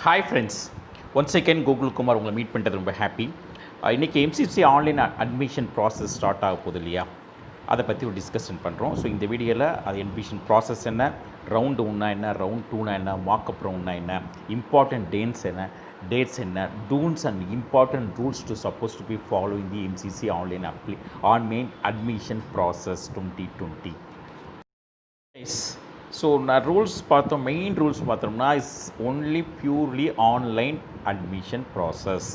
Hi friends, once second Google Kumar உங்களை meet பண்ணுறது ரொம்ப ஹாப்பி. இன்றைக்கி MCC online admission process start ஆக போகுது இல்லையா, அதை பற்றி ஒரு டிஸ்கஷன் பண்ணுறோம். ஸோ இந்த வீடியோவில் அது அட்மிஷன் ப்ராசஸ் என்ன, ரவுண்டு ஒன்றா என்ன, ரவுண்ட் டூனா என்ன, மார்க்அப் ரவுண்ட்னா என்ன, இம்பார்ட்டன்ட் டேட்ஸ் என்ன, tunes and important rules to suppose to B follow in the MCC online admission process 2020. So நான் ரூல்ஸ் பார்த்தோம், மெயின் ரூல்ஸ் பார்த்தோம்னா is only purely online admission process.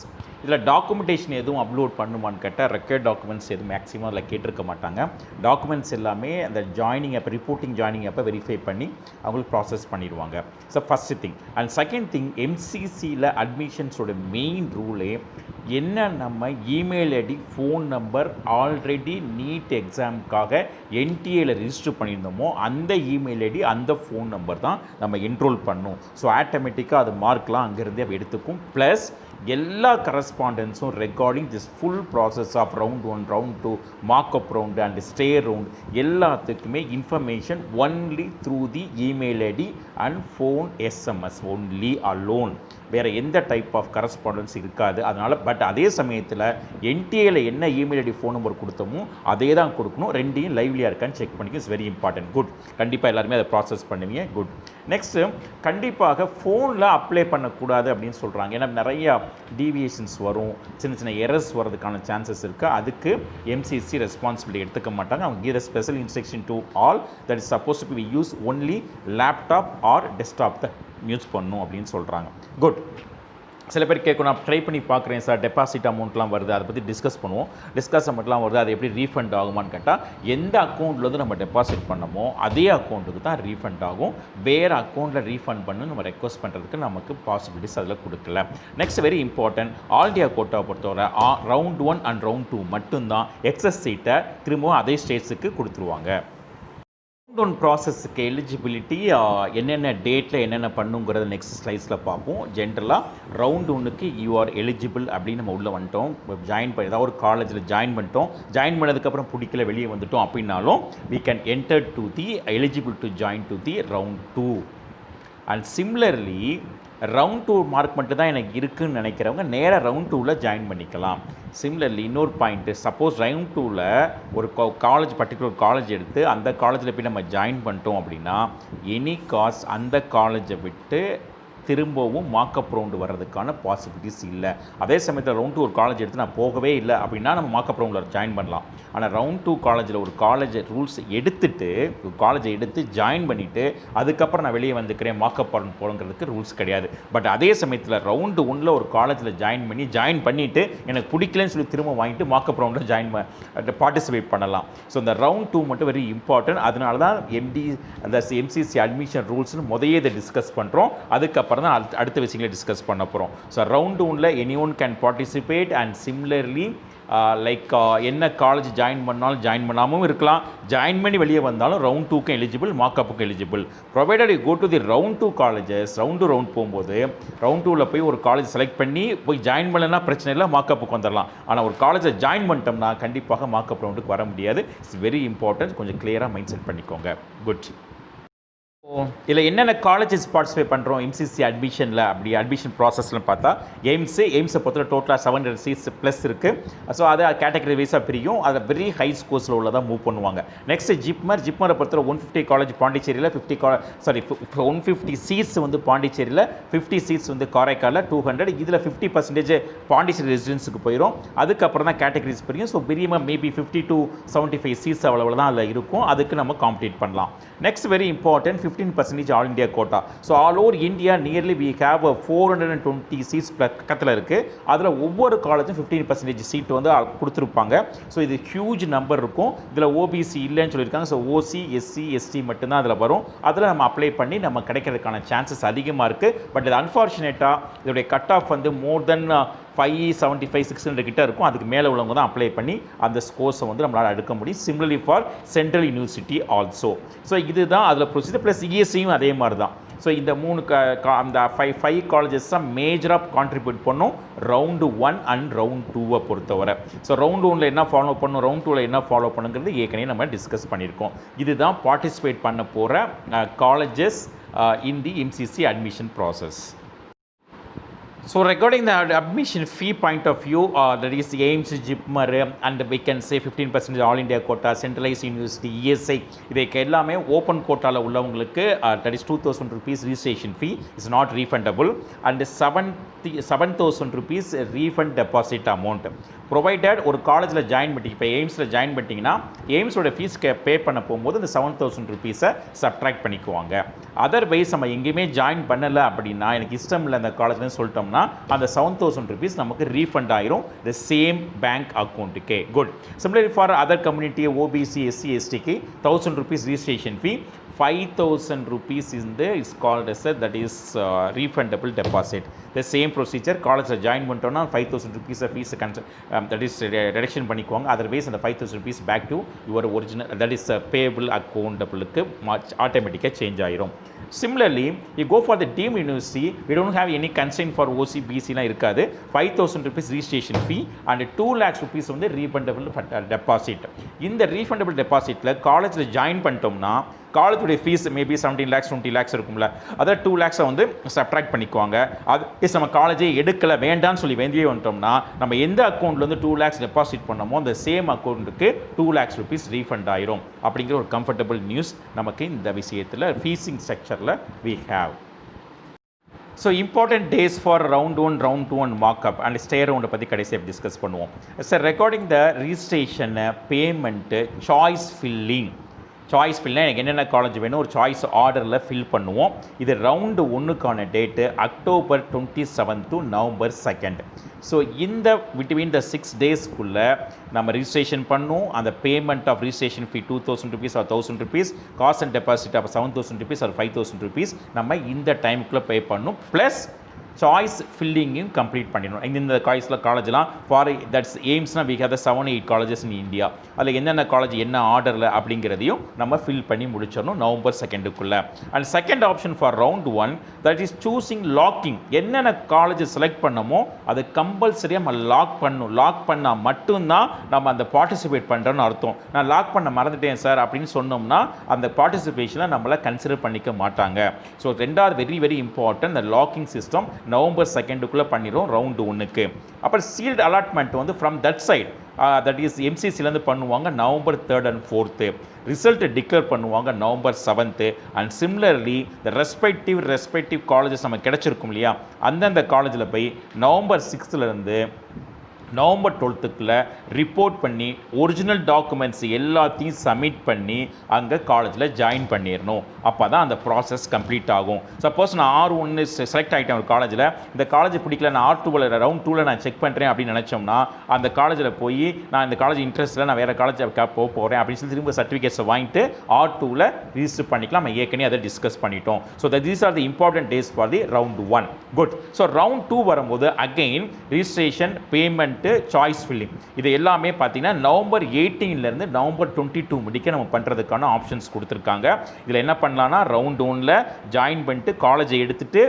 இதில் டாக்குமெண்டேஷன் எதுவும் அப்லோட் பண்ணுமான்னு கேட்டால் ரெக்கார்ட் டாக்குமெண்ட்ஸ் எதுவும் maximum அதில் கேட்டிருக்க மாட்டாங்க. டாக்குமெண்ட்ஸ் எல்லாமே அந்த ஜாயினிங் அப்போ ரிப்போர்ட்டிங் ஜாயினிங் அப்போ வெரிஃபை பண்ணி அவங்களுக்கு ப்ராசஸ் பண்ணிடுவாங்க. So first thing. And second thing, எம்சிசியில் அட்மிஷன்ஸோட மெயின் ரூலே என்ன, நம்ம email ID, phone number already NEET எக்ஸாமுக்காக என்டிஏயில் ரிஜிஸ்டர் பண்ணியிருந்தோமோ அந்த இமெயில் ஐடி, அந்த ஃபோன் நம்பர் தான் நம்ம என்ரோல் பண்ணணும். ஸோ ஆட்டோமேட்டிக்காக அது மார்க்லாம் அங்கேருந்தே எடுத்துக்கும். ப்ளஸ் எல்லா கரஸ்பாண்டன்ஸும் recording this full process of round 1, round 2, mop up round and stray round எல்லாத்துக்குமே information only through the email ID and phone SMS only alone. வேறு எந்த டைப் ஆஃப் கரஸ்பாண்டன்ஸ் இருக்காது. அதனால் பட் அதே சமயத்தில் என்டிஏல என்ன இமெயில் ஐடி, ஃபோன் நம்பர் கொடுத்தோமோ அதே தான் கொடுக்கணும். ரெண்டையும் லைவ்லியாக இருக்கான்னு செக் பண்ணிக்க. It's very important. குட். கண்டிப்பாக எல்லாருமே அதை ப்ராசஸ் பண்ணுவீங்க. குட். நெக்ஸ்ட்டு, கண்டிப்பாக ஃபோனில் அப்ளை பண்ணக்கூடாது அப்படின்னு சொல்கிறாங்க. ஏன்னா நிறையா டீவியேஷன்ஸ் வரும், சின்ன சின்ன எரர்ஸ் வரதுக்கான சான்சஸ் இருக்குது. அதுக்கு எம்சிசி ரெஸ்பான்சிபிலிட்டி எடுத்துக்க மாட்டாங்க. அவங்க give special instruction to all that is suppose to be use only laptop or desktop தான் யூஸ் பண்ணணும் அப்படின்னு சொல்கிறாங்க. குட். சில பேர் கேட்கணும், நான் ட்ரை பண்ணி பார்க்குறேன் சார், டெபாசிட் அமௌண்ட்லாம் வருது, அதை பற்றி டிஸ்கஸ் பண்ணுவோம். அமௌண்ட்லாம் வருது, அது எப்படி ரீஃபண்ட் ஆகுமான்னு கேட்டால், எந்த அக்கௌண்ட்லேருந்து நம்ம டெபாசிட் பண்ணமோ அதே அக்கௌண்ட்டுக்கு தான் ரீஃபண்ட் ஆகும். வேறு அக்கௌண்ட்டில் ரீஃபண்ட் பண்ணு நம்ம ரெக்வஸ்ட் பண்ணுறதுக்கு நமக்கு பாசிபிலிட்டிஸ் அதில் கொடுக்கல. Next very important, all India கோட்டாவை பொறுத்தவரை ரவுண்ட் 1 அண்ட் ரவுண்ட் 2 மட்டும்தான். எக்ஸஸ் சீட்டை திரும்பவும் அதே ஸ்டேட்ஸுக்கு கொடுத்துருவாங்க. ரவுண்ட் 1 ப்ராசஸுக்கு எலிஜிபிலிட்டி என்னென்ன டேட்டில் என்னென்ன பண்ணுங்கிறத நெக்ஸ்ட் ஸ்லைஸில் பார்ப்போம். ஜென்ரலாக ரவுண்ட் 1க்கு யூ ஆர் எலிஜிபிள் அப்படின்னு நம்ம உள்ளே வந்துட்டோம். ஜாயின் பண்ணி ஏதாவது ஒரு காலேஜில் ஜாயின் பண்ணிட்டோம், ஜாயின் பண்ணதுக்கப்புறம் பிடிக்கல வெளியே வந்துட்டோம் அப்படின்னாலும் we can enter to the eligible to join to the round 2. And similarly round 2 mark மட்டும் தான் எனக்கு இருக்குதுன்னு நினைக்கிறவங்க நேராக ரவுண்ட் 2ல் ஜாயின் பண்ணிக்கலாம். சிமிலர்லி இன்னொரு பாயிண்ட்டு, சப்போஸ் ரவுண்ட் 2ல் ஒரு காலேஜ், பர்டிகுலர் காலேஜ் எடுத்து அந்த காலேஜில் போய் நம்ம ஜாயின் பண்ணிட்டோம் அப்படின்னா எனி காஸ்ட் அந்த காலேஜை விட்டு திரும்பவும் மார்க்அப் ரவுண்டு வர்றதுக்கான பாசிபிலிட்டிஸ் இல்லை. அதே சமயத்தில் ரவுண்ட் 2 ஒரு காலேஜ் எடுத்து நான் போகவே இல்லை அப்படின்னா நம்ம மார்க்அப் ரவுண்டில் ஜாயின் பண்ணலாம். ஆனால் ரவுண்ட் 2 காலேஜில் ஒரு காலேஜ் ரூல்ஸ் எடுத்துட்டு காலேஜை எடுத்து ஜாயின் பண்ணிவிட்டு அதுக்கப்புறம் நான் வெளியே வந்துக்கிறேன் மார்க்அப் ரவுண்ட் போகணுங்கிறதுக்கு ரூல்ஸ் கிடையாது. பட் அதே சமயத்தில் ரவுண்டு 1ல் ஒரு காலேஜில் ஜாயின் பண்ணிவிட்டு எனக்கு பிடிக்கலன்னு சொல்லி திரும்ப வாங்கிட்டு மார்க்அப் ரவுண்டில் பார்ட்டிசிபேட் பண்ணலாம். ஸோ இந்த ரவுண்ட் 2 மட்டும் வெரி இம்பார்ட்டன்ட். அதனால தான் அந்த எம்சிசி அட்மிஷன் ரூல்ஸ்னு முதலே இதை டிஸ்கஸ் பண்ணுறோம். அதுக்கப்புறம் தான் அடுத்த விஷயங்களை டிஸ்கஸ் பண்ண போகிறோம். ஸோ ரவுண்ட் 1ல் any one can participate. And similarly like என்ன காலேஜ் ஜாயின் பண்ணாலும் ஜாயின் பண்ணாமல் இருக்கலாம், ஜாயின் பண்ணி வெளியே வந்தாலும் ரவுண்ட் 2க்கும் எலிஜிபிள், மார்க்அப்புக்கும் eligible. Provided you go to the round 2 colleges. Round போகும்போது ரவுண்ட் 2ல் போய் ஒரு காலேஜ் செலக்ட் பண்ணி போய் ஜாயின் பண்ணலன்னா பிரச்சனை இல்லை, மார்க்அப்புக்கு வந்துடலாம். ஆனால் ஒரு காலேஜை ஜாயின் பண்ணிட்டோம்னா கண்டிப்பாக மார்க்அப் ரவுண்டுக்கு வர முடியாது. It's very important. கொஞ்சம் கிளியராக மைண்ட் செட் பண்ணிக்கோங்க. குட். இதில் என்னென்ன காலேஜஸ் பார்ட்டிசிபேட் பண்ணுறோம் எம்சிசி அட்மிஷனில், அப்படி அட்மிஷன் ப்ராசஸில் பார்த்தா எய்ம்ஸை பொறுத்தவரை டோட்டலாக 700 சீட்ஸ் ப்ளஸ் இருக்குது. ஸோ அதை கேட்டகரி வைஸாக பிரியும். அதை வெரி ஹை ஸ்கோர்ஸில் உள்ளதாக மூவ் பண்ணுவாங்க. நெக்ஸ்ட் ஜிப்மரை பொறுத்தவரை 150 காலேஜ் பாண்டிச்சேரியில், 150 சீட்ஸ் வந்து பாண்டிச்சேரியில், 50 சீட்ஸ் வந்து காரைக்காலில், 200. இதில் 50% பாண்டிச்சேரி ரெசிடென்ஸுக்கு போயிடும். அதுக்கப்புறம் தான் கேட்டகரிஸ் பிரியும். So minimum maybe 50 to 75 seats அவ்வளோ தான் அதில் இருக்கும். அதுக்கு நம்ம காம்பீட் பண்ணலாம். Next very important, 15% all India quota. So all over India nearly we have 420 seats பக்கத்தில் இருக்குது. அதில் ஒவ்வொரு காலேஜும் 15% சீட் வந்து கொடுத்துருப்பாங்க. ஸோ இது ஹியூஜ் நம்பர் இருக்கும். இதில் ஓபிசி இல்லைன்னு சொல்லியிருக்காங்க. ஸோ ஓசி, எஸ்சி, எஸ்டி மட்டும்தான் அதில் வரும். அதில் நம்ம அப்ளை பண்ணி நம்ம கிடைக்கிறதுக்கான சான்சஸ் அதிகமாக இருக்குது. பட் இது அன்ஃபார்ச்சுனேட்டாக இதோடைய கட் ஆஃப் வந்து மோர் தென் 575, 600 கிட்ட இருக்கும். அதுக்கு மேலே உள்ளவங்க தான் அப்ளை பண்ணி அந்த ஸ்கோர்ஸை வந்து நம்மளால் எடுக்க முடியும். Similarly for central university also. So இதுதான் அதில் ப்ரொசீஜர். ப்ளஸ் இஎஸ்சியும் அதே மாதிரி தான். ஸோ இந்த 3 அந்த 5 காலேஜஸ் தான் மேஜராக கான்ட்ரிபியூட் பண்ணும் ரவுண்டு 1 அண்ட் ரவுண்ட் 2வை பொறுத்தவரை. ஸோ ரவுண்டு 1ல் என்ன ஃபாலோ பண்ணணும், ரவுண்ட் 2வில் என்ன ஃபாலோ பண்ணுங்கிறது ஏற்கனவே நம்ம டிஸ்கஸ் பண்ணியிருக்கோம். இதுதான் பார்ட்டிசிபேட் பண்ண போகிற colleges in the MCC admission process. So regarding the admission fee point of view, that is AIMS, JIPMER, and we can say 15% All India quota, Centralized University, ESI, இதுக்கு எல்லாமே open கோட்டாவில் உள்ளவங்களுக்கு that is 2,000 rupees registration fee is not refundable and 7,000 rupees refund deposit amount. Provided ஒரு காலேஜில் join பண்ணி இப்போ எய்ம்ஸில் join பண்ணிட்டீங்கன்னா எய்ம்ஸோட fees pay பண்ண போகும்போது இந்த 7,000 ருபீஸை சப்ட்ராக்ட் பண்ணிக்குவாங்க. அதர்வைஸ் நம்ம எங்கேயுமே ஜாயின் பண்ணலை அப்படின்னா எனக்கு இஷ்டம் இல்லை அந்த காலேஜ்னு சொல்லிட்டோம்னா அந்த 7,000 ருபீஸ் நமக்கு ரீஃபண்ட் ஆயிரும் த சேம் பேங்க் அக்கௌண்ட்டுக்கே. Good. Similarly for other community OBC SC எஸ்டிக்கு 1,000 rupees registration fee, 5,000 rupees is called as that is refundable deposit. The same procedure காலேஜில் ஜாயின் பண்ணிட்டோம்னா 5,000 rupees fees that is reduction பண்ணிக்குவாங்க. Otherwise அந்த 5,000 rupees back to your original that is payable accountable-க்கு ஆட்டோமேட்டிக்காக change ஆயிரும். Similarly, you go for the deemed university, we don't have any constraint for OC, BCலாம் இருக்காது. 5,000 rupees registration fee and 2 lakhs rupees வந்து refundable deposit. இந்த refundable depositல காலேஜில் join பண்ணிட்டோம்னா காலேஜுடைய fees maybe 17 lakhs 20 lakhs இருக்கும்ல, அதை 2 lakhs வந்து சப்ட்ராக்ட் பண்ணிக்குவாங்க. அது நம்ம காலேஜே எடுக்கலை வேண்டான்னு சொல்லி வெளியே வந்துட்டோம்னா நம்ம எந்த அக்கௌண்ட்லேருந்து 2 lakhs டெபாசிட் பண்ணமோ அந்த சேம் அக்கௌண்ட்டுக்கு 2 lakhs rupees ரீஃபண்ட் ஆயிரும் அப்படிங்கிற ஒரு கம்ஃபர்டபுள் நியூஸ் நமக்கு இந்த விஷயத்தில் ஃபீஸிங் ஸ்ட்ரக்சரில் we have. So important days for round 1, round 2 and mop up and stray ரவுண்டை பற்றி கடைசியாக டிஸ்கஸ் பண்ணுவோம். Sir recording the registration, payment, choice filling. Choice ஃபில்னால் எனக்கு என்னென்ன காலேஜ் வேணும் ஒரு சாய்ஸ் ஆர்டரில் ஃபில் பண்ணுவோம். இது ரவுண்டு 1க்கான டேட்டு அக்டோபர் 27 to நவம்பர் 2. ஸோ இந்த பிட்வீன் த 6 டேஸ்க்குள்ளே நம்ம ரிஜிஸ்ட்ரேஷன் பண்ணுவோம். அந்த payment of registration fee 2,000 rupees or 1,000 rupees, cost and deposit of 7,000 rupees or 5,000 rupees நம்ம இந்த டைமுக்குள்ளே பே பண்ணணும். ப்ளஸ் சாய்ஸ் ஃபில்லிங்கையும் கம்ப்ளீட் பண்ணிடணும். இந்த காலேஜ்லாம் ஃபார் தட்ஸ் எய்ம்ஸ்னால் we have the 7-8 colleges in India. அதில் என்னென்ன காலேஜ் என்ன ஆர்டரில் அப்படிங்கிறதையும் நம்ம ஃபில் பண்ணி முடிச்சிடணும் நவம்பர் 2க்குள்ளே. And second option for round 1 that is choosing locking. என்னென்ன காலேஜ் செலக்ட் பண்ணமோ அதை கம்பல்சரியாக நம்ம லாக் பண்ணணும். லாக் பண்ணால் மட்டும்தான் நம்ம அந்த பார்ட்டிசிபேட் பண்ணுறோன்னு அர்த்தம். நான் லாக் பண்ண மறந்துட்டேன் சார் அப்படின்னு சொன்னோம்னா அந்த பார்ட்டிசிபேஷனை நம்மளை கன்சிடர் பண்ணிக்க மாட்டாங்க. ஸோ ரெண்டாவது வெரி வெரி இம்பார்ட்டன்ட் இந்த லாக்கிங் சிஸ்டம் நவம்பர் 2க்குள்ளே பண்ணிடும் ரவுண்டு 1க்கு. அப்புறம் சீல்டு அலாட்மெண்ட் வந்து from that side that is எம்சிசிலேருந்து பண்ணுவாங்க November 3rd and 4th. Result declare பண்ணுவாங்க November 7th. And similarly the respective colleges நம்ம கிடச்சிருக்கும் இல்லையா, அந்தந்த காலேஜில் போய் நவம்பர் 6th நவம்பர் 12க்குள்ளே ரிப்போர்ட் பண்ணி ஒரிஜினல் டாக்குமெண்ட்ஸ் எல்லாத்தையும் சப்மிட் பண்ணி அங்கே காலேஜில் ஜாயின் பண்ணிடணும். அப்போ தான் அந்த ப்ராசஸ் கம்ப்ளீட் ஆகும். சப்போஸ் நான் R1 செலக்ட் ஆகிட்டேன் ஒரு காலேஜில், இந்த காலேஜ் பிடிக்கல, நான் R2 ரவுண்ட் 2 நான் செக் பண்ணுறேன் அப்படின்னு நினச்சோம்னா அந்த காலேஜில் போய் நான் இந்த காலேஜ் இன்ட்ரெஸ்ட்டில் நான் வேறு காலேஜ் போக போகிறேன் அப்படின்னு சொல்லி திரும்ப சர்டிஃபிகேட்ஸை வாங்கிட்டு R2 ரிஜிஸ்டர் பண்ணிக்கலாம். நம்ம ஏற்கனவே அதை டிஸ்கஸ் பண்ணிட்டோம். So these are the important days for the round 1. Good. So round 2 வரும்போது again registration, payment, choice filling இது எல்லாமே பார்த்தீங்கன்னா நவம்பர் 18 நவம்பர் 22 முடிக்க நம்ம பண்ணுறதுக்கான ஆப்ஷன்ஸ் கொடுத்துருக்காங்க. இதில் என்ன பண்ணலான்னா ரவுண்ட் 1 ஜாயின் பண்ணிட்டு காலேஜை எடுத்துகிட்டு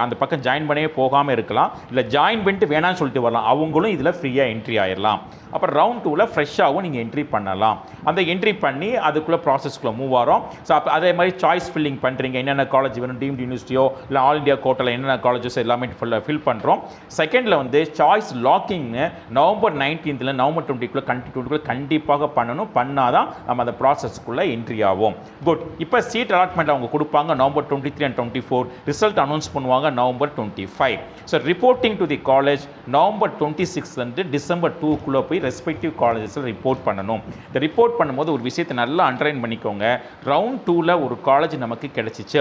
அந்த பக்கம் ஜாயின் பண்ணவே போகாமல் இருக்கலாம். இல்லை ஜாயின் பண்ணிட்டு வேணான்னு சொல்லிட்டு வரலாம். அவங்களும் இதில் ஃப்ரீயாக என்ட்ரி ஆயிடலாம். அப்புறம் ரவுண்ட் 2 ஃப்ரெஷ்ஷாகவும் நீங்கள் என்ட்ரி பண்ணலாம். அந்த என்ட்ரி பண்ணி அதுக்குள்ளே ப்ராசஸ்க்குள்ளே மூவ் ஆகிறோம். ஸோ அப்போ அதே மாதிரி சாய்ஸ் ஃபில்லிங் பண்ணுறீங்க. என்னென்ன காலேஜ் வேணும், டீம்டு யூனிவர்சிட்டியோ இல்லை ஆல் இண்டியா கோட்டாவில் என்னென்ன காலேஜஸ் எல்லாமே ஃபில் பண்ணுறோம். செகண்டில் வந்து சாய்ஸ் லாக்கிங்னு நவம்பர் 19th நவம்பர் 20க்குள்ளே கண்டிப்பாக பண்ணணும். பண்ணாதான் நம்ம அந்த ப்ராசஸ்க்குள்ளே என்ட்ரி ஆகும். குட். இப்போ சீட் அலாட்மெண்ட் அவங்க கொடுப்பாங்க நவம்பர் 23 and 24. ரிசல்ட் அனௌன்ஸ் பண்ணுவாங்க November 25. So reporting to the college November 26 December 2க்குள்ளே போய் ரெஸ்பெக்டிவ் காலேஜஸில் ரிப்போர்ட் பண்ணணும். இந்த ரிப்போர்ட் பண்ணும்போது ஒரு விஷயத்தை நல்லா அண்டர்லைன் பண்ணிக்கோங்க. ரவுண்ட் 2 ஒரு காலேஜ் நமக்கு கிடைச்சிச்சு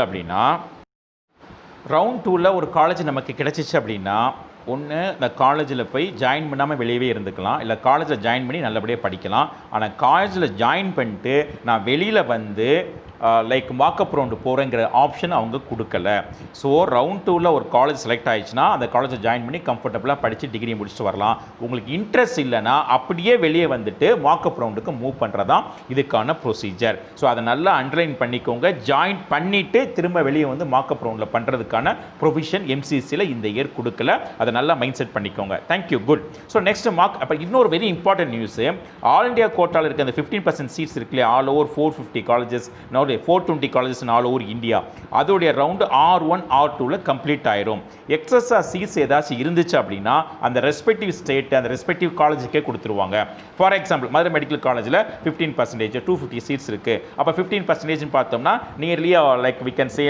அப்படின்னா ஒன்று இந்த காலேஜில் போய் ஜாயின் பண்ணாமல் வெளியவே இருந்துக்கலாம், இல்லை காலேஜில் ஜாயின் பண்ணி நல்லபடியாக படிக்கலாம். ஆனால் காலேஜில் ஜாயின் பண்ணிட்டு நான் வெளியில் வந்து லைக் மார்க்அப் ரவுண்டு போகிறேங்கிற ஆப்ஷன் அவங்க கொடுக்கல. ஸோ ரவுண்ட் 2 ஒரு காலேஜ் செலக்ட் ஆகிடுச்சுன்னா அந்த காலேஜை ஜாயின் பண்ணி கம்ஃபர்டபுளாக படித்து டிகிரி முடிச்சுட்டு வரலாம். உங்களுக்கு இன்ட்ரெஸ்ட் இல்லைன்னா அப்படியே வெளியே வந்துட்டு மார்க்அப் ரவுண்டுக்கு மூவ் பண்ணுறதான் இதுக்கான ப்ரொசீஜர். ஸோ அதை நல்லா அண்டர்லைன் பண்ணிக்கோங்க. ஜாயின் பண்ணிவிட்டு திரும்ப வெளியே வந்து மார்க்அப் ரவுண்டில் பண்ணுறதுக்கான ப்ரொவிஷன் எம்சிசியில் இந்த இயர் கொடுக்கல. அதை நல்லா மைண்ட் செட் பண்ணிக்கோங்க. தேங்க்யூ. குட். ஸோ நெக்ஸ்ட் அப்போ இன்னொரு very important news, all India கோட்டாவில் இருக்க அந்த 15% சீட்ஸ் இருக்குல்லையே, ஆல் ஓவர் 450 காலேஜஸ், அதாவது 420 காலேஜஸ் ஆல் ஓவர் இந்தியா, அதோடைய ரவுண்டு R1 R2ல கம்ப்ளீட் ஆயிரும். எக்ஸஸா சீட்ஸ் ஏதாச்சும் இருந்துச்சு அப்படின்னா அந்த ரெஸ்பெக்டிவ் ஸ்டேட் அந்த ரெஸ்பெக்டிவ் காலேஜுக்கே கொடுத்துருவாங்க. ஃபார் எக்ஸாம்பிள் மதுரை மெடிக்கல் காலேஜில் 15% 250 சீட்ஸ் இருக்குது. அப்போ 15% பார்த்தோம்னா nearly like we can say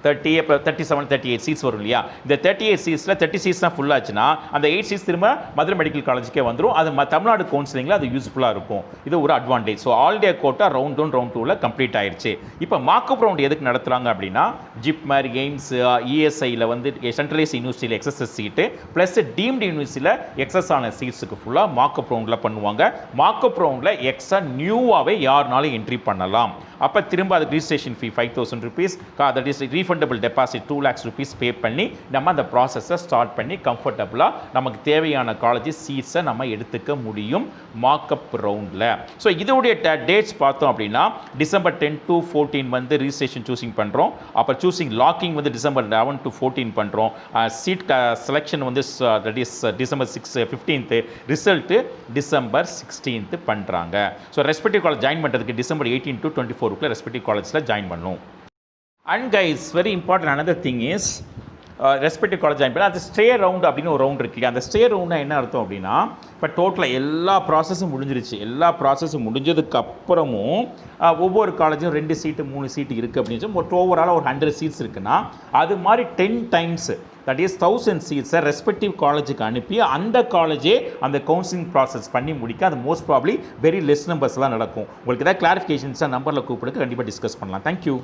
37 38 seats வரும் இல்லையா. இந்த 38 சீட்ஸில் 30 சீட்ஸ் தான் ஃபுல் ஆச்சுன்னா அந்த 8 சீட்ஸ் திரும்ப மதுரை மெடிக்கல் காலேஜுக்கே வந்துடும். அது தமிழ்நாடு கவுன்சிலிங்கில் அது யூஸ்ஃபுல்லாக இருக்கும். இது ஒரு advantage. So all India quota round 1 round 2ல கம்ப்ளீட் ஆயிடுச்சு. இப்போ மார்க்அப் ரவுண்ட் எதுக்கு நடத்துகிறாங்க அப்படின்னா ஜிப்மர் எய்ம்ஸ் இஎஸ்ஐயில் வந்து சென்ட்ரலைஸ் யூனிவர்சிட்டியில் எக்ஸஸ் சீட்டு ப்ளஸ் டீம்டு யூனிவர்சிட்டியில் எக்ஸஸ் ஆன சீட்ஸுக்கு ஃபுல்லாக மார்க்அப் ரவுண்டில் பண்ணுவாங்க. மார்க்அப் ரவுண்டில் எக்ஸ்ட்ரா நியூவாகவே யாருனாலும் என்ட்ரி பண்ணலாம். அப்போ திரும்ப அதுக்கு registration fee 5000 rupees, that is refundable deposit 2 lakhs rupees பே பண்ணி நம்ம அந்த ப்ராசஸை ஸ்டார்ட் பண்ணி கம்ஃபர்டபுளாக நமக்கு தேவையான காலேஜ் சீட்ஸை நம்ம எடுத்துக்க முடியும் மார்க்அப் ரவுண்டில். ஸோ இதோடைய டேட்ஸ் பார்த்தோம் அப்படின்னா December 10 to 14 வந்து ரிஜிஸ்ட்ரேஷன் சூஸிங் பண்ணுறோம். அப்போ சூஸிங் லாக்கிங் வந்து December 11 to 14 பண்ணுறோம். சீட் செலெக்ஷன் வந்து that is December 15th, result December 16th பண்ணுறாங்க. ஸோ ரெஸ்பெக்டிவ் காலேஜ் ஜாயின் பண்ணுறதுக்கு December 18 to 24 ரெஸ்பெக்டிவ் காலேஜில் ஜாயின் பண்ணணும். And guys very important another thing is respective college join பண்ணி அது stay round அப்படின்னு ஒரு ரவுண்ட் இருக்கு. அந்த ஸ்டே ரவுண்ட்னா என்ன அர்த்தம் அப்படின்னா இப்போ டோட்டலாக எல்லா ப்ராசஸும் முடிஞ்சிருச்சு. எல்லா ப்ராசஸும் முடிஞ்சதுக்கு அப்புறமும் ஒவ்வொரு காலேஜும் 2 சீட்டு 3 சீட்டு இருக்குது அப்படின்னு சொல்லி ஓவராலாக ஒரு 100 சீட்ஸ் இருக்குன்னா அது மாதிரி 10 times தட் இஸ் 1000 சீட்ஸை ரெஸ்பெக்டிவ் காலேஜுக்கு அனுப்பி அந்த காலேஜே அந்த கவுன்சிலிங் ப்ராசஸ் பண்ணி முடிக்க அது மோஸ்ட் ப்ராப்ளி வெரி லெஸ் நம்பர்ஸ்லாம் நடக்கும். உங்களுக்கு ஏதாவது கிளாரிஃபிகேஷன்ஸாக நம்பரில் கூப்பிடுங்க, கண்டிப்பாக டிஸ்கஸ் பண்ணலாம். தேங்க்யூ.